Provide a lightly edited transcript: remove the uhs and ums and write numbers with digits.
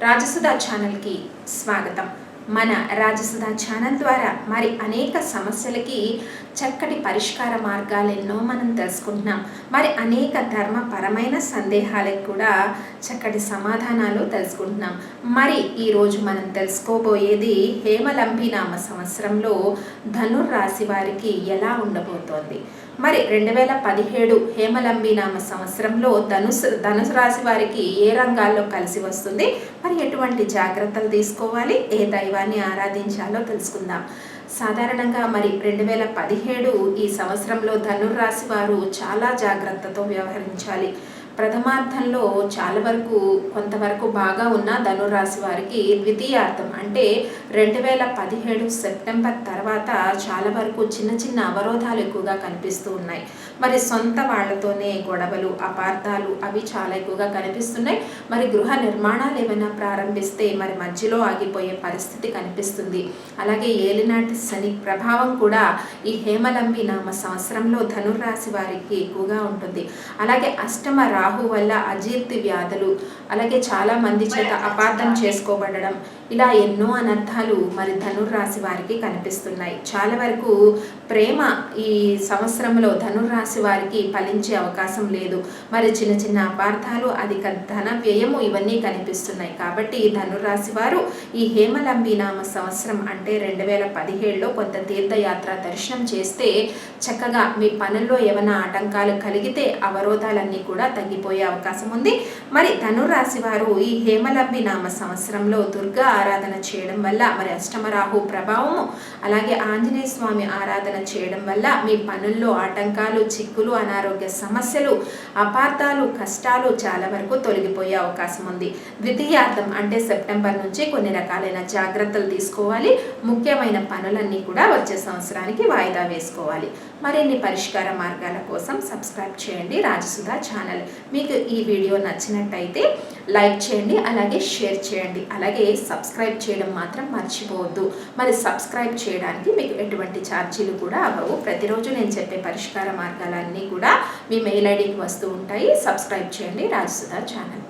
రాజసుధా ఛానల్కి స్వాగతం. మన రాజసుధా ఛానల్ ద్వారా మరి అనేక సమస్యలకి చక్కటి పరిష్కార మార్గాలు ఎన్నో మనం తెలుసుకుంటున్నాం. మరి అనేక ధర్మపరమైన సందేహాలకు కూడా చక్కటి సమాధానాలు తెలుసుకుంటున్నాం. మరి ఈరోజు మనం తెలుసుకోబోయేది హేమలంబి నామ సంవత్సరంలో ధనుర్రాశి వారికి ఎలా ఉండబోతోంది. మరి 2017 హేమలంబి నామ సంవత్సరంలో ధనుసు రాశి వారికి ఏ రంగాల్లో కలిసి వస్తుంది, మరి ఎటువంటి జాగ్రత్తలు తీసుకోవాలి, ఏ దైవాన్ని ఆరాధించాలో తెలుసుకుందాం. సాధారణంగా మరి 2017 ఈ సంవత్సరంలో ధనుర్రాశి వారు చాలా జాగ్రత్తతో వ్యవహరించాలి. ప్రథమార్థంలో చాలా వరకు కొంతవరకు బాగా ఉన్న ధనుర్రాశి వారికి ద్వితీయార్థం అంటే 2017 సెప్టెంబర్ తర్వాత చాలా వరకు చిన్న చిన్న అవరోధాలు ఎక్కువగా కనిపిస్తూ ఉన్నాయి. మరి సొంత వాళ్లతోనే గొడవలు, అపార్థాలు అవి చాలా ఎక్కువగా కనిపిస్తున్నాయి. మరి గృహ నిర్మాణాలు ఏమైనా ప్రారంభిస్తే మరి మధ్యలో ఆగిపోయే పరిస్థితి కనిపిస్తుంది. అలాగే ఏలినాటి శని ప్రభావం కూడా ఈ హేమలంబి నామ సంవత్సరంలో ధనుర్రాశి వారికి ఎక్కువగా ఉంటుంది. అలాగే అష్టమ రాహు వల్ల అజీర్తి వ్యాధులు, అలాగే చాలా మంది చేత అపార్థం చేసుకోబడడం, ఇలా ఎన్నో అనర్థాలు మరి ధనుర్రాశి వారికి కనిపిస్తున్నాయి. చాలా వరకు ప్రేమ ఈ సంవత్సరంలో ధనుర్రాశి వారికి ఫలించే అవకాశం లేదు. మరి చిన్న చిన్న అపార్థాలు, అధిక ధన వ్యయము ఇవన్నీ కనిపిస్తున్నాయి. కాబట్టి ధనుర్రాశి వారు ఈ హేమలంబి నామ సంవత్సరం అంటే 2017లో కొంత తీర్థయాత్ర దర్శనం చేస్తే చక్కగా మీ పనుల్లో ఏమైనా ఆటంకాలు కలిగితే అవరోధాలన్నీ కూడా తగ్గిపోయే అవకాశం ఉంది. మరి ధనుర్రాశి వారు ఈ హేమలంబి నామ సంవత్సరంలో దుర్గా ఆరాధన చేయడం వల్ల, మరి అష్టమరాహు ప్రభావము, అలాగే ఆంజనేయ స్వామి ఆరాధన చేయడం వల్ల మీ పనుల్లో ఆటంకాలు, చిక్కులు, అనారోగ్య సమస్యలు, అపార్థాలు, కష్టాలు చాలా వరకు తొలగిపోయే అవకాశం ఉంది. ద్వితీయార్థం అంటే సెప్టెంబర్ నుంచి కొన్ని రకాలైన జాగ్రత్తలు తీసుకోవాలి. ముఖ్యమైన పనులన్నీ కూడా వచ్చే సంవత్సరానికి వాయిదా వేసుకోవాలి. మరిన్ని పరిష్కార మార్గాల కోసం సబ్స్క్రైబ్ చేయండి రాజసుధా ఛానల్. మీకు ఈ వీడియో నచ్చినట్టయితే లైక్ చేయండి, అలాగే షేర్ చేయండి, అలాగే సబ్స్క్రైబ్ చేయడం మాత్రం మర్చిపోవద్దు. మరి సబ్స్క్రైబ్ చేయడానికి మీకు ఎటువంటి ఛార్జీలు కూడా అవ్వవు. ప్రతిరోజు నేను చెప్పే పరిష్కార మార్గాలన్నీ కూడా మీ మెయిల్ ఐడికి వస్తూ ఉంటాయి. సబ్స్క్రైబ్ చేయండి రాజసుధా ఛానల్.